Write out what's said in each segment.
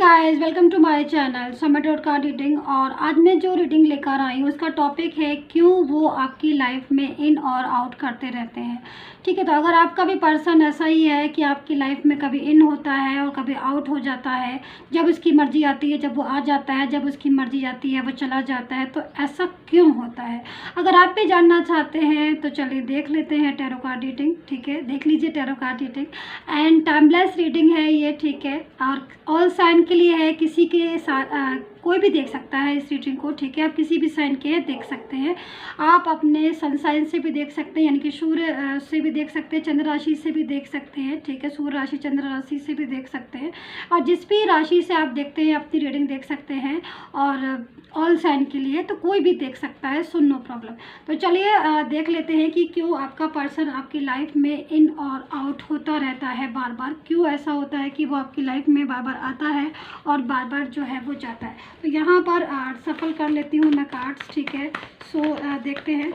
Guys, welcome to my channel Samay dot का reading. और आज मैं जो रीडिंग लेकर आई हूँ उसका टॉपिक है क्यों वो आपकी लाइफ में इन और आउट करते रहते हैं। ठीक है, तो अगर आपका भी पर्सन ऐसा ही है कि आपकी लाइफ में कभी इन होता है और कभी आउट हो जाता है, जब उसकी मर्ज़ी आती है जब वो आ जाता है, जब उसकी मर्ज़ी आती है वो चला जाता है, तो ऐसा क्यों होता है। अगर आप भी जानना चाहते हैं तो चलिए देख लेते हैं टैरो कार्ड रीडिंग। ठीक है, देख लीजिए tarot card reading and timeless reading है ये। ठीक है, और ऑल साइन के लिए है, किसी के साथ कोई भी देख सकता है इस रीडिंग को। ठीक है, आप किसी भी साइन के देख सकते हैं। आप अपने सन साइन से भी देख सकते हैं, यानी कि सूर्य से भी देख सकते हैं, चंद्र राशि से भी देख सकते हैं। ठीक है, सूर्य राशि चंद्र राशि से भी देख सकते हैं, और जिस भी राशि से आप देखते हैं अपनी रीडिंग देख सकते हैं। और ऑल साइन के लिए तो कोई भी देख सकता है, सो नो प्रॉब्लम। तो चलिए देख लेते हैं कि क्यों आपका पर्सन आपकी लाइफ में इन और आउट होता रहता है बार बार। क्यों ऐसा होता है कि वो आपकी लाइफ में बार बार आता है और बार बार जो है वो जाता है। तो यहाँ पर सफल कर लेती हूँ मैं कार्ड्स। ठीक है, सो देखते हैं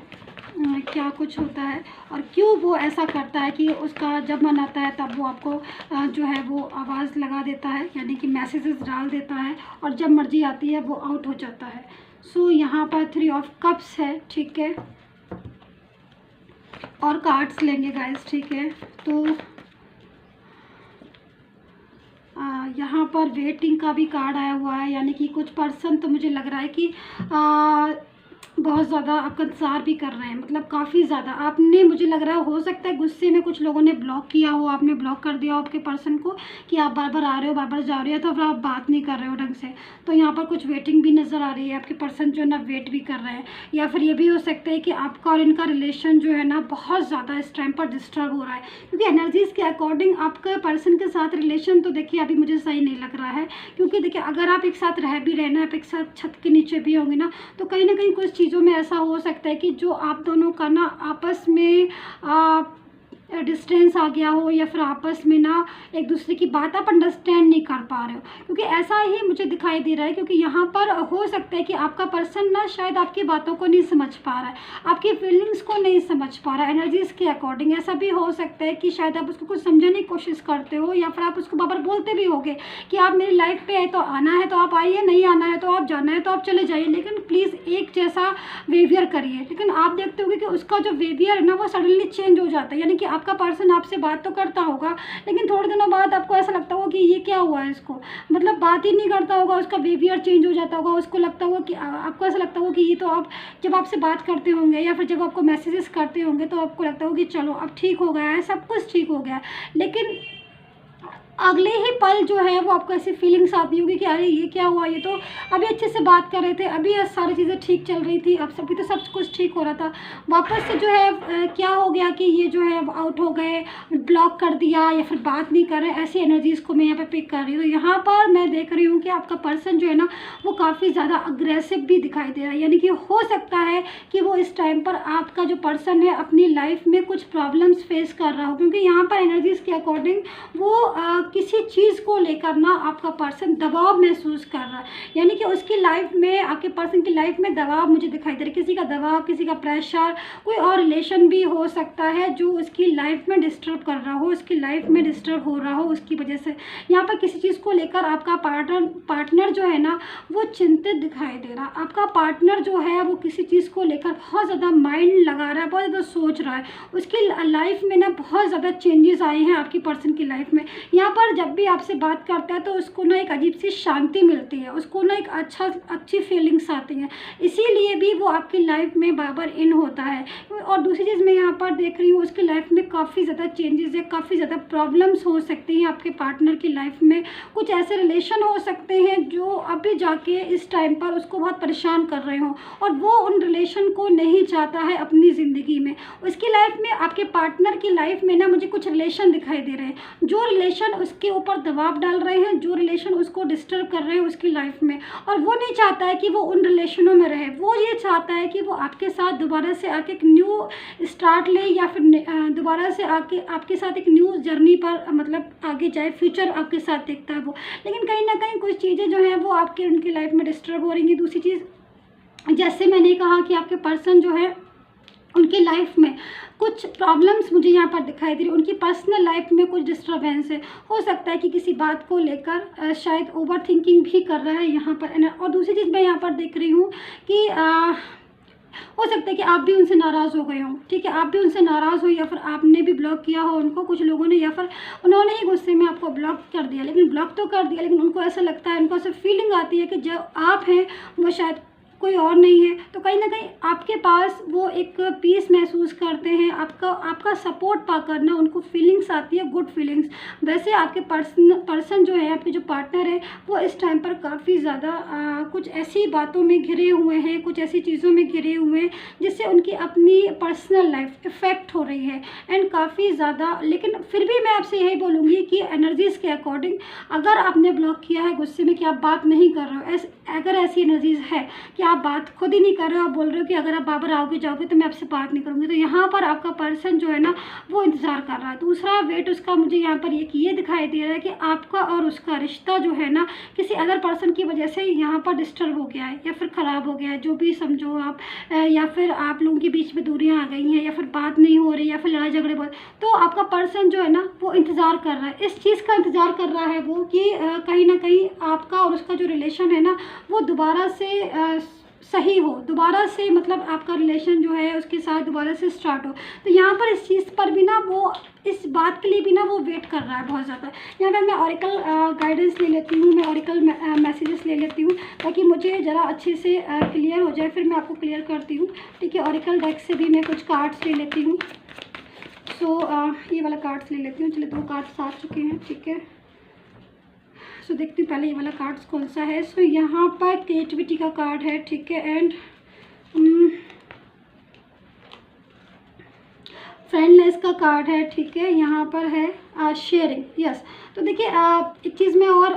क्या कुछ होता है और क्यों वो ऐसा करता है कि उसका जब मन आता है तब वो आपको जो है वो आवाज़ लगा देता है, यानी कि मैसेजेस डाल देता है, और जब मर्जी आती है वो आउट हो जाता है। सो यहाँ पर 3 ऑफ कप्स है। ठीक है, और कार्ड्स लेंगे गाइस। ठीक है, तो यहाँ पर वेटिंग का भी कार्ड आया हुआ है, यानी कि कुछ पर्सन तो मुझे लग रहा है कि बहुत ज़्यादा आपका इंतज़ार भी कर रहे हैं, मतलब काफ़ी ज़्यादा। आपने, मुझे लग रहा है हो सकता है गुस्से में कुछ लोगों ने ब्लॉक किया हो, आपने ब्लॉक कर दिया हो आपके पर्सन को कि आप बार बार आ रहे हो बार बार जा रहे हो, तो फिर आप बात नहीं कर रहे हो ढंग से। तो यहाँ पर कुछ वेटिंग भी नज़र आ रही है, आपके पर्सन जो है ना वेट भी कर रहे हैं। या फिर ये भी हो सकता है कि आपका और इनका रिलेशन जो है ना बहुत ज़्यादा इस टाइम पर डिस्टर्ब हो रहा है, क्योंकि एनर्जीज़ के अकॉर्डिंग आपके पर्सन के साथ रिलेशन तो देखिए अभी मुझे सही नहीं लग रहा है। क्योंकि देखिए अगर आप एक साथ रह भी रहे ना, आप एक साथ छत के नीचे भी होंगे ना, तो कहीं ना कहीं कुछ चीज़ों में ऐसा हो सकता है कि जो आप दोनों का ना आपस में डिस्टेंस आ गया हो, या फिर आपस में ना एक दूसरे की बात आप अंडरस्टैंड नहीं कर पा रहे हो। क्योंकि ऐसा ही मुझे दिखाई दे रहा है, क्योंकि यहाँ पर हो सकता है कि आपका पर्सन ना शायद आपकी बातों को नहीं समझ पा रहा है, आपकी फीलिंग्स को नहीं समझ पा रहा है एनर्जीज़ के अकॉर्डिंग। ऐसा भी हो सकता है कि शायद आप उसको कुछ समझाने की कोशिश करते हो, या फिर आप उसको बार बार बोलते भी होगे कि आप मेरी लाइफ पे है तो आना है तो आप आइए, नहीं आना है तो आप जाना है तो आप चले जाइए, लेकिन प्लीज़ एक जैसा बिहेवियर करिए। लेकिन आप देखते होंगे कि उसका जो बिहेवियर है ना वो सडनली चेंज हो जाता है, यानी कि आपका पर्सन आपसे बात तो करता होगा, लेकिन थोड़े दिनों बाद आपको ऐसा लगता होगा कि ये क्या हुआ है इसको, मतलब बात ही नहीं करता होगा, उसका बिहेवियर चेंज हो जाता होगा। उसको लगता होगा कि आपको ऐसा लगता होगा कि ये तो आप जब आपसे बात करते होंगे या फिर जब आपको मैसेजेस करते होंगे तो आपको लगता होगा कि चलो अब ठीक हो गया है, सब कुछ ठीक हो गया है, लेकिन अगले ही पल जो है वो आपको ऐसी फीलिंग्स आती होगी कि अरे ये क्या हुआ, ये तो अभी अच्छे से बात कर रहे थे, अभी सारी चीज़ें ठीक चल रही थी, अब सभी तो सब कुछ ठीक हो रहा था, वापस से जो है क्या हो गया कि ये जो है आउट हो गए, ब्लॉक कर दिया या फिर बात नहीं कर रहे। ऐसी एनर्जीज़ को मैं यहाँ पे पिक कर रही हूँ। तो यहाँ पर मैं देख रही हूँ कि आपका पर्सन जो है ना वो काफ़ी ज़्यादा अग्रेसिव भी दिखाई दे रहा है, यानी कि हो सकता है कि वो इस टाइम पर आपका जो पर्सन है अपनी लाइफ में कुछ प्रॉब्लम्स फेस कर रहा हो, क्योंकि यहाँ पर एनर्जीज़ के अकॉर्डिंग वो किसी चीज़ को लेकर ना आपका पर्सन दबाव महसूस कर रहा है, यानी कि उसकी लाइफ में, आपके पर्सन की लाइफ में दबाव मुझे दिखाई दे रहा है, किसी का दबाव, किसी का प्रेशर, कोई और रिलेशन भी हो सकता है जो उसकी लाइफ में डिस्टर्ब कर रहा हो, उसकी लाइफ में डिस्टर्ब हो रहा हो उसकी वजह से। यहाँ पर किसी चीज़ को लेकर आपका पार्टनर जो है ना वो चिंतित दिखाई दे रहा है। आपका पार्टनर जो है वो किसी चीज़ को लेकर बहुत ज़्यादा माइंड लगा रहा है, बहुत ज़्यादा सोच रहा है, उसकी लाइफ में ना बहुत ज़्यादा चेंजेस आए हैं आपकी पर्सन की लाइफ में। यहाँ पर जब भी आपसे बात करता है तो उसको ना एक अजीब सी शांति मिलती है, उसको ना एक अच्छी फीलिंग्स आती हैं, इसीलिए भी वो आपकी लाइफ में बार बार इन होता है। और दूसरी चीज़ मैं यहाँ पर देख रही हूँ उसकी लाइफ में काफ़ी ज़्यादा चेंजेस है, काफ़ी ज़्यादा प्रॉब्लम्स हो सकती हैं आपके पार्टनर की लाइफ में। कुछ ऐसे रिलेशन हो सकते हैं जो अभी जाके इस टाइम पर उसको बहुत परेशान कर रहे हों, और वो उन रिलेशन को नहीं चाहता है अपनी ज़िंदगी में। उसकी लाइफ में, आपके पार्टनर की लाइफ में ना मुझे कुछ रिलेशन दिखाई दे रहे हैं, जो रिलेशन उसके ऊपर दबाव डाल रहे हैं, जो रिलेशन उसको डिस्टर्ब कर रहे हैं उसकी लाइफ में, और वो नहीं चाहता है कि वो उन रिलेशनों में रहे। वो ये चाहता है कि वो आपके साथ दोबारा से आके एक न्यू स्टार्ट ले, या फिर दोबारा से आके आपके साथ एक न्यू जर्नी पर मतलब आगे जाए, फ्यूचर आपके साथ देखता है वो। लेकिन कहीं ना कहीं कुछ चीज़ें जो हैं वो आपके उनकी लाइफ में डिस्टर्ब हो रही हैं। दूसरी चीज़, जैसे मैंने कहा कि आपके पर्सन जो है उनकी लाइफ में कुछ प्रॉब्लम्स मुझे यहाँ पर दिखाई दे रही है। उनकी पर्सनल लाइफ में कुछ डिस्टर्बेंस है। हो सकता है कि किसी बात को लेकर शायद ओवर थिंकिंग भी कर रहा है यहाँ पर। और दूसरी चीज़ मैं यहाँ पर देख रही हूँ कि हो सकता है कि आप भी उनसे नाराज़ हो गए हों, ठीक है, आप भी उनसे नाराज़ हो या फिर आपने भी ब्लॉक किया हो उनको, कुछ लोगों ने, या फिर उन्होंने ही गुस्से में आपको ब्लॉक कर दिया। लेकिन ब्लॉक तो कर दिया, लेकिन उनको ऐसा लगता है, उनको ऐसा फीलिंग आती है कि जो आप हैं वो शायद कोई और नहीं है। तो कहीं ना कहीं आपके पास वो एक पीस महसूस करते हैं, आपका सपोर्ट पाकर ना उनको फीलिंग्स आती है, गुड फीलिंग्स। वैसे आपके पर्सन जो है, आपके जो पार्टनर है, वो इस टाइम पर काफ़ी ज़्यादा कुछ ऐसी बातों में घिरे हुए हैं, कुछ ऐसी चीज़ों में घिरे हुए हैं जिससे उनकी अपनी पर्सनल लाइफ इफ़ेक्ट हो रही है एंड काफ़ी ज़्यादा। लेकिन फिर भी मैं आपसे यही बोलूँगी कि एनर्जीज़ के अकॉर्डिंग, अगर आपने ब्लॉक किया है गुस्से में कि आप बात नहीं कर रहे हो, अगर ऐसी एनर्जीज़ है कि आप बात खुद ही नहीं कर रहे हो, आप बोल रहे हो कि अगर आप बार आओगे जाओगे तो मैं आपसे बात नहीं करूँगी, तो यहाँ पर आपका पर्सन जो है ना वो इंतज़ार कर रहा है। दूसरा वेट उसका मुझे यहाँ पर ये दिखाई दे रहा है कि आपका और उसका रिश्ता जो है ना किसी अदर पर्सन की वजह से यहाँ पर डिस्टर्ब हो गया है या फिर ख़राब हो गया है, जो भी समझो आप, या फिर आप लोगों के बीच में दूरियाँ आ गई हैं, या फिर बात नहीं हो रही, या फिर लड़ाई झगड़े बहुत। तो आपका पर्सन जो है ना वो इंतज़ार कर रहा है, इस चीज़ का इंतज़ार कर रहा है वो कि कहीं ना कहीं आपका और उसका जो रिलेशन है ना वो दोबारा से सही हो, दोबारा से मतलब आपका रिलेशन जो है उसके साथ दोबारा से स्टार्ट हो। तो यहाँ पर इस चीज़ पर भी ना वो, इस बात के लिए भी ना वो वेट कर रहा है बहुत ज़्यादा। यहाँ पर मैं ऑरिकल गाइडेंस ले लेती हूँ, मैं ऑरिकल मैसेजेस ले लेती हूँ ताकि मुझे ज़रा अच्छे से क्लियर हो जाए, फिर मैं आपको क्लियर करती हूँ, ठीक है। ऑरिकल डेक से भी मैं कुछ कार्ड्स ले लेती हूँ। सो ये वाला कार्ड्स ले लेती हूँ। चलिए 2 कार्ड्स आ चुके हैं, ठीक है। सो देखती हूँ पहले ये वाला कार्ड्स कौन सा है। सो यहाँ पर क्रिएटिविटी का कार्ड है, ठीक है, एंड फ्रेंडनेस का कार्ड है, ठीक है। यहाँ पर है शेयरिंग, यस। तो देखिए एक चीज़ मैं और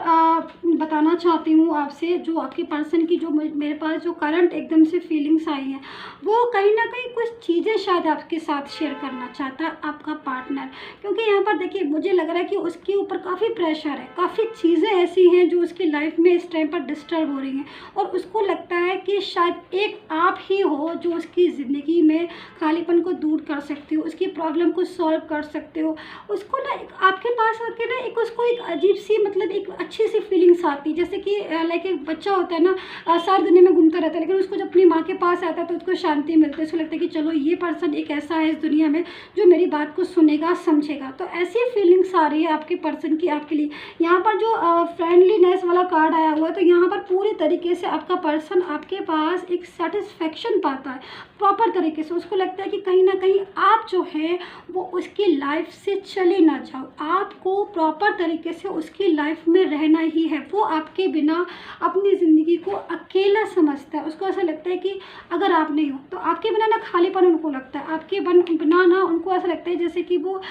बताना चाहती हूँ आपसे, जो आपके पर्सन की जो मेरे पास जो करंट एकदम से फीलिंग्स आई हैं, वो कहीं ना कहीं कुछ चीज़ें शायद आपके साथ शेयर करना चाहता है आपका पार्टनर। क्योंकि यहाँ पर देखिए मुझे लग रहा है कि उसके ऊपर काफ़ी प्रेशर है, काफ़ी चीज़ें ऐसी हैं जो उसकी लाइफ में इस टाइम पर डिस्टर्ब हो रही हैं, और उसको लगता है कि शायद एक आप ही हो जो उसकी ज़िंदगी में खालीपन को दूर कर सकते हो, उसकी प्रॉब्लम को सॉल्व कर सकते हो। उसको ना आपके पास आके ना एक उसको एक अजीब सी, मतलब एक अच्छी सी फीलिंग्स आती है, जैसे कि लाइक एक बच्चा होता है ना, सारी दुनिया में घूमता रहता है, लेकिन उसको जब अपनी माँ के पास आता है तो उसको शांति मिलती है। उसको लगता है कि चलो ये पर्सन एक ऐसा है इस दुनिया में जो मेरी बात को सुनेगा, समझेगा। तो ऐसी फीलिंग्स आ रही है आपके पर्सन की आपके लिए। यहाँ पर जो फ्रेंडलीनेस वाला कार्ड आया हुआ है, तो यहाँ पर पूरी तरीके से आपका पर्सन आपके पास एक सेटिस्फेक्शन पाता है प्रॉपर तरीके से। उसको लगता है कि कहीं ना कहीं आप जो है वो उसकी लाइफ से चले ना जाओ, आपको प्रॉपर तरीके से उसकी लाइफ में रहना ही है। वो आपके बिना अपनी ज़िंदगी को अकेला समझता है। उसको ऐसा लगता है कि अगर आप नहीं हो तो आपके बिना ना खालीपन उनको लगता है, आपके बिना ना उनको ऐसा लगता है जैसे कि वो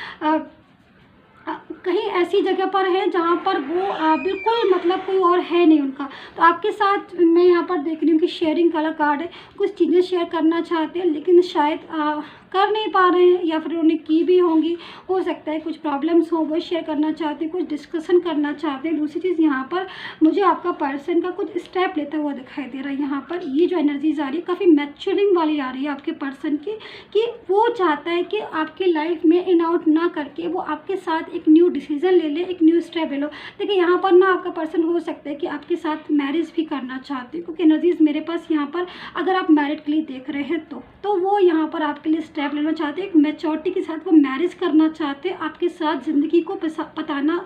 कहीं ऐसी जगह पर है जहाँ पर वो बिल्कुल मतलब कोई और है नहीं उनका। तो आपके साथ मैं यहाँ पर देख रही हूँ कि शेयरिंग वाला कार्ड है, कुछ चीज़ें शेयर करना चाहते हैं लेकिन शायद कर नहीं पा रहे हैं, या फिर उन्हें की भी होंगी, हो सकता है कुछ प्रॉब्लम्स हो, वो शेयर करना चाहते हैं, कुछ डिस्कशन करना चाहते हैं। दूसरी चीज़ यहाँ पर मुझे आपका पर्सन का कुछ स्टेप लेता हुआ दिखाई दे रहा है। यहाँ पर ये जो एनर्जीज आ रही है काफ़ी मैच्योरिंग वाली आ रही है आपके पर्सन की, कि वो चाहता है कि आपकी लाइफ में इन आउट ना करके वो आपके साथ एक न्यू डिसीजन ले ले, एक न्यू स्टेप ले लो। देखिए यहाँ पर ना आपका पर्सन हो सकता है कि आपके साथ मैरिज भी करना चाहते हैं, क्योंकि एनर्जीज मेरे पास यहाँ पर, अगर आप मैरिड के लिए देख रहे हैं तो वो यहाँ पर आपके लिए स्टेप लेना चाहते हैं, एक मैच्योरिटी के साथ वो मैरिज करना चाहते हैं, आपके साथ ज़िंदगी को बताना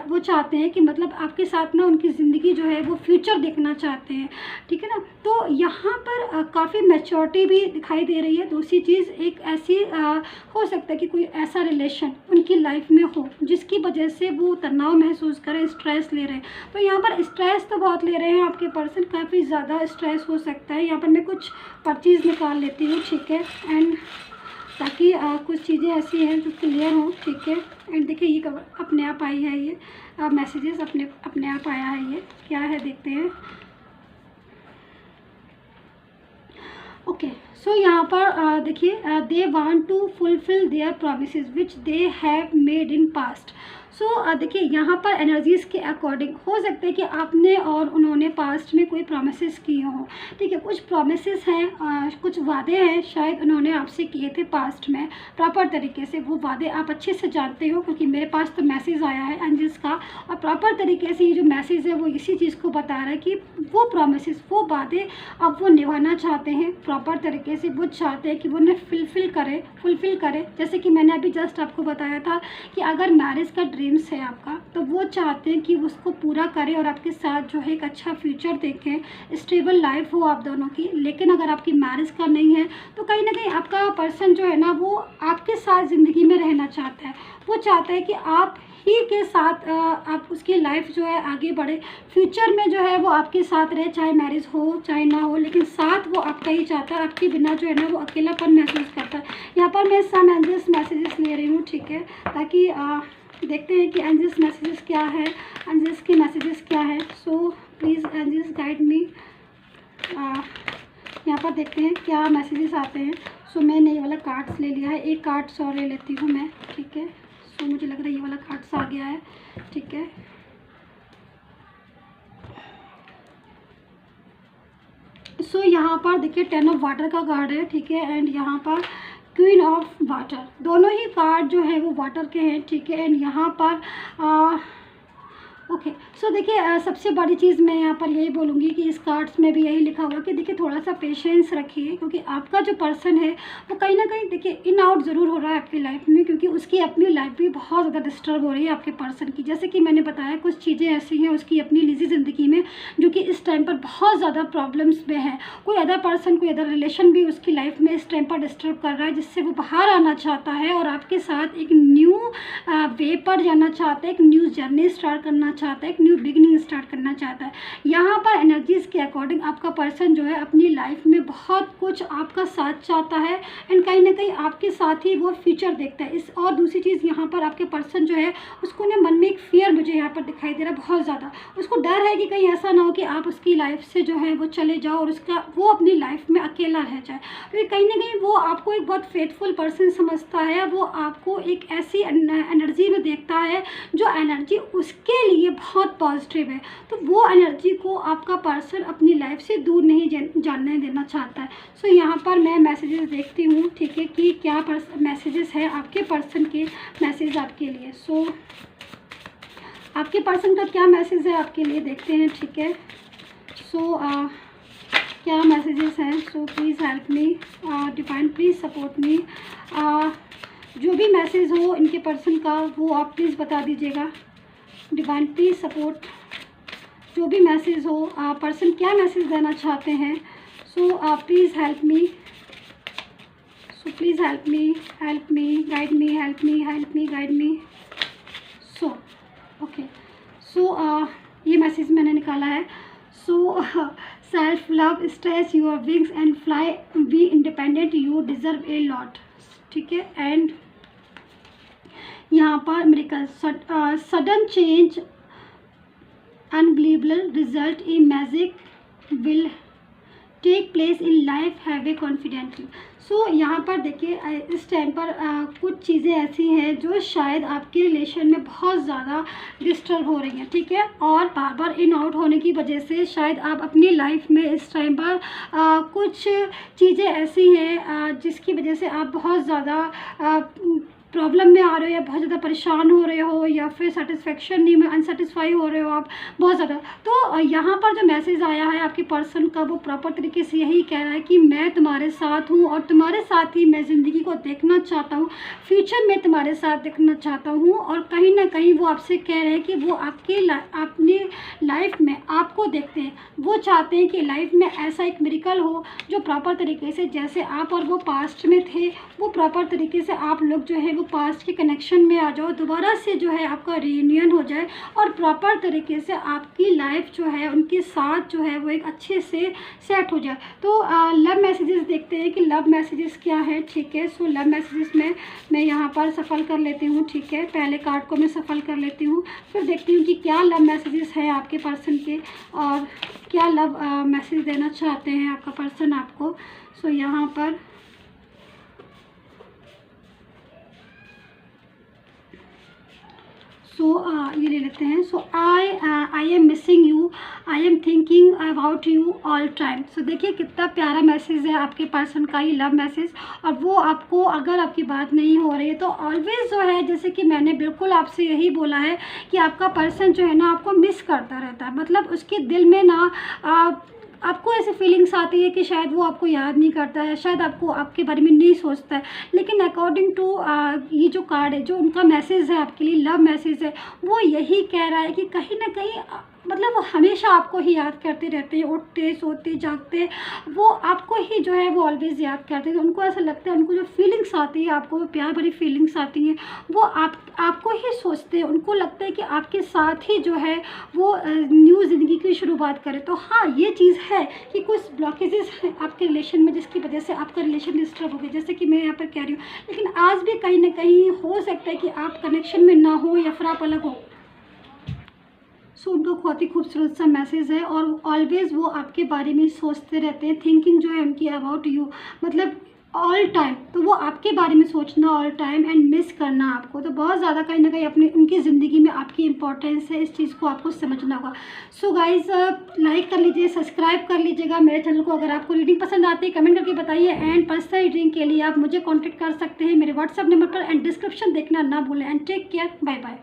वो चाहते हैं कि मतलब आपके साथ ना उनकी ज़िंदगी जो है वो फ्यूचर देखना चाहते हैं, ठीक है ना। तो यहाँ पर काफ़ी मैच्योरिटी भी दिखाई दे रही है। दूसरी चीज़ एक ऐसी हो सकता है कि कोई ऐसा रिलेशन उनकी लाइफ में हो जिसकी वजह से वो तनाव महसूस करें, स्ट्रेस ले रहे हैं। तो यहाँ पर स्ट्रेस तो बहुत ले रहे हैं आपके पर्सन, काफ़ी ज़्यादा स्ट्रेस हो सकता है। यहाँ पर मैं कुछ पर्चीज़ निकाल लेती हूँ, ठीक है, एंड ताकि कुछ चीज़ें ऐसी हैं जो क्लियर हों, ठीक है। एंड देखिए ये अपने आप आई है, ये मैसेजेस अपने आप आया है, ये क्या है देखते हैं। ओके, सो यहाँ पर देखिए they want to fulfil their promises which they have made in past. So देखिए यहाँ पर एनर्जीज़ के अकॉर्डिंग हो सकता है कि आपने और उन्होंने पास्ट में कोई प्रोमिसेस किए हों, ठीक है। कुछ प्रोमिसेस हैं, कुछ वादे हैं शायद उन्होंने आपसे किए थे पास्ट में प्रॉपर तरीके से। वो वादे आप अच्छे से जानते हो, क्योंकि मेरे पास तो मैसेज आया है एंजल्स का, और प्रॉपर तरीके से ये जो मैसेज है वो इसी चीज़ को बता रहा है कि वो प्रोमिसेस, वो वादे अब वो निभाना चाहते हैं प्रॉपर तरीके से। वो चाहते हैं कि वो उन्हें फुलफ़िल करें। जैसे कि मैंने अभी जस्ट आपको बताया था कि अगर मैरिज का ड्रीम्स है आपका, तो वो चाहते हैं कि उसको पूरा करें और आपके साथ जो है एक अच्छा फ्यूचर देखें, स्टेबल लाइफ हो आप दोनों की। लेकिन अगर आपकी मैरिज का नहीं है तो कहीं ना कहीं आपका पर्सन जो है ना वो आपके साथ ज़िंदगी में रहना चाहता है। वो चाहता है कि आप ही के साथ आप उसकी लाइफ जो है आगे बढ़े, फ्यूचर में जो है वो आपके साथ रहे, चाहे मैरिज हो चाहे ना हो, लेकिन साथ वो आपका ही चाहता है। आपके बिना जो है ना वो अकेलापन महसूस करता है। यहाँ पर मैं सम एंजल्स मैसेजेस ले रही हूँ, ठीक है, ताकि देखते हैं कि एंजल्स मैसेजेस क्या है, एंजल्स के मैसेजेस क्या है। So please angels guide me. यहाँ पर देखते हैं क्या मैसेजेस आते हैं। सो मैंने ये वाला कार्ड्स ले लिया है, एक कार्ड्स और ले लेती हूँ मैं, ठीक है। सो मुझे लग रहा है ये वाला कार्ड्स आ गया है, ठीक है। सो यहाँ पर देखिए 10 ऑफ वाटर का कार्ड है, ठीक है, एंड यहाँ पर क्वीन ऑफ वाटर, दोनों ही कार्ड जो है वो वाटर के हैं, ठीक है। एंड यहाँ पर ओके, सो देखिए सबसे बड़ी चीज़ मैं यहाँ पर यही बोलूँगी कि इस कार्ड्स में भी यही लिखा हुआ कि देखिए थोड़ा सा पेशेंस रखिए, क्योंकि आपका जो पर्सन है वो कहीं ना कहीं देखिए इन आउट ज़रूर हो रहा है आपकी लाइफ में, क्योंकि उसकी अपनी लाइफ भी बहुत ज़्यादा डिस्टर्ब हो रही है आपके पर्सन की। जैसे कि मैंने बताया कुछ चीज़ें ऐसी हैं उसकी अपनी निजी ज़िंदगी में जो कि इस टाइम पर बहुत ज़्यादा प्रॉब्लम्स में है। कोई अदर पर्सन, कोई अदर रिलेशन भी उसकी लाइफ में इस टाइम पर डिस्टर्ब कर रहा है, जिससे वो बाहर आना चाहता है और आपके साथ एक न्यू वे पर जाना चाहता है, एक न्यू जर्नी स्टार्ट करना चाहता है, एक न्यू बिगनिंग स्टार्ट करना चाहता है। यहाँ पर एनर्जीज़ के अकॉर्डिंग आपका पर्सन जो है अपनी लाइफ में बहुत कुछ आपका साथ चाहता है, एंड कहीं ना कहीं आपके साथ ही वो फ्यूचर देखता है। इस और दूसरी चीज़ यहाँ पर आपके पर्सन जो है उसको ना मन में एक फियर मुझे यहाँ पर दिखाई दे रहा है बहुत ज़्यादा। उसको डर है कि कहीं ऐसा ना हो कि आप उसकी लाइफ से जो है वो चले जाओ और वो अपनी लाइफ में अकेला रह जाए, क्योंकि कहीं ना कहीं वो आपको एक बहुत फेथफुल पर्सन समझता है। वो आपको एक ऐसी एनर्जी में देखता है जो एनर्जी उसके लिए बहुत पॉजिटिव है, तो वो एनर्जी को आपका पर्सन अपनी लाइफ से दूर नहीं जानने देना चाहता है। सो यहाँ पर मैं मैसेजेस देखती हूँ, ठीक है, कि क्या मैसेजेस है आपके पर्सन के, मैसेज आपके लिए। सो आपके पर्सन का क्या मैसेज है आपके लिए, देखते हैं, ठीक है। सो क्या मैसेजेस हैं। So please help me divine, please support me. जो भी मैसेज हो इनके पर्सन का वो आप प्लीज़ बता दीजिएगा। डिवाइन प्लीज़ सपोर्ट, जो भी मैसेज हो पर्सन क्या मैसेज देना चाहते हैं। So please help me, so please help me guide me, help me guide me. So okay, so ये मैसेज मैंने निकाला है। So self love, stretch your wings and fly, be independent, you deserve a lot, ठीक है। And यहाँ पर miracle, sudden change, unbelievable result, a magic will take place in life, have a confidently. So यहाँ पर देखिए इस time पर कुछ चीज़ें ऐसी हैं जो शायद आपके रिलेशन में बहुत ज़्यादा डिस्टर्ब हो रही हैं, ठीक है, और बार बार इन आउट होने की वजह से शायद आप अपनी लाइफ में इस टाइम पर कुछ चीज़ें ऐसी हैं जिसकी वजह से आप बहुत ज़्यादा प्रॉब्लम में आ रहे हो, या बहुत ज़्यादा परेशान हो रहे हो, या फिर सेटिस्फेक्शन नहीं में अनसेटिस्फाई हो रहे हो आप बहुत ज़्यादा। तो यहाँ पर जो मैसेज आया है आपके पर्सन का वो प्रॉपर तरीके से यही कह रहा है कि मैं तुम्हारे साथ हूँ और तुम्हारे साथ ही मैं ज़िंदगी को देखना चाहता हूँ, फ्यूचर में तुम्हारे साथ देखना चाहता हूँ। और कहीं ना कहीं वो आपसे कह रहे हैं कि वो अपनी लाइफ में आपको देखते हैं, वो चाहते हैं कि लाइफ में ऐसा एक मिरेकल हो जो प्रॉपर तरीके से, जैसे आप और वो पास्ट में थे, वो प्रॉपर तरीके से आप लोग जो है पास्ट के कनेक्शन में आ जाओ, दोबारा से जो है आपका रियूनियन हो जाए और प्रॉपर तरीके से आपकी लाइफ जो है उनके साथ जो है वो एक अच्छे से सेट हो जाए। तो लव मैसेजेस देखते हैं कि लव मैसेजेस क्या है, ठीक है। सो लव मैसेजेस में मैं यहाँ पर सफल कर लेती हूँ, ठीक है, पहले कार्ड को मैं सफल कर लेती हूँ, फिर देखती हूँ कि क्या लव मैसेजेस है आपके पर्सन के और क्या लव मैसेज देना चाहते हैं आपका पर्सन आपको। सो यहाँ पर ये ले लेते हैं। So I am missing you, I am thinking about you all time. So देखिए कितना प्यारा मैसेज है आपके पर्सन का, ये लव मैसेज। और वो आपको, अगर आपकी बात नहीं हो रही है तो ऑलवेज जो है, जैसे कि मैंने बिल्कुल आपसे यही बोला है कि आपका पर्सन जो है ना आपको मिस करता रहता है। मतलब उसके दिल में ना आपको ऐसी फीलिंग्स आती है कि शायद वो आपको याद नहीं करता है, शायद आपको आपके बारे में नहीं सोचता है। लेकिन अकॉर्डिंग टू ये जो कार्ड है, जो उनका मैसेज है आपके लिए, लव मैसेज है, वो यही कह रहा है कि कहीं ना कहीं मतलब वो हमेशा आपको ही याद करते रहते हैं, उठते सोते जागते वो आपको ही जो है वो ऑलवेज़ याद करते हैं। तो उनको ऐसा लगता है, उनको जो फीलिंग्स आती है, आपको प्यार भरी फीलिंग्स आती हैं, वो आपको ही सोचते हैं। उनको लगता है कि आपके साथ ही जो है वो न्यू ज़िंदगी की शुरुआत करें। तो हाँ, ये चीज़ है कि कुछ ब्लॉकेजेस हैं आपके रिलेशन में, जिसकी वजह से आपका रिलेशन डिस्टर्ब हो गया, जैसे कि मैं यहाँ पर कह रही हूँ। लेकिन आज भी कहीं ना कहीं हो सकता है कि आप कनेक्शन में ना हो या फिर आप अलग हो। सो उनका बहुत ही खूबसूरत सा मैसेज है, और ऑलवेज़ वो आपके बारे में सोचते रहते हैं। थिंकिंग जो है उनकी अबाउट यू, मतलब ऑल टाइम, तो वो आपके बारे में सोचना ऑल टाइम एंड मिस करना आपको। तो बहुत ज़्यादा कहीं ना कहीं अपनी उनकी ज़िंदगी में आपकी इंपॉर्टेंस है, इस चीज़ को आपको समझना होगा। सो गाइज़, लाइक कर लीजिए, सब्सक्राइब कर लीजिएगा मेरे चैनल को। अगर आपको रीडिंग पसंद आती है कमेंट करके बताइए। एंड पर्सनल रीडिंग के लिए आप मुझे कॉन्टैक्ट कर सकते हैं मेरे व्हाट्सअप नंबर पर। एंड डिस्क्रिप्शन देखना ना भूलें। And take care, bye bye.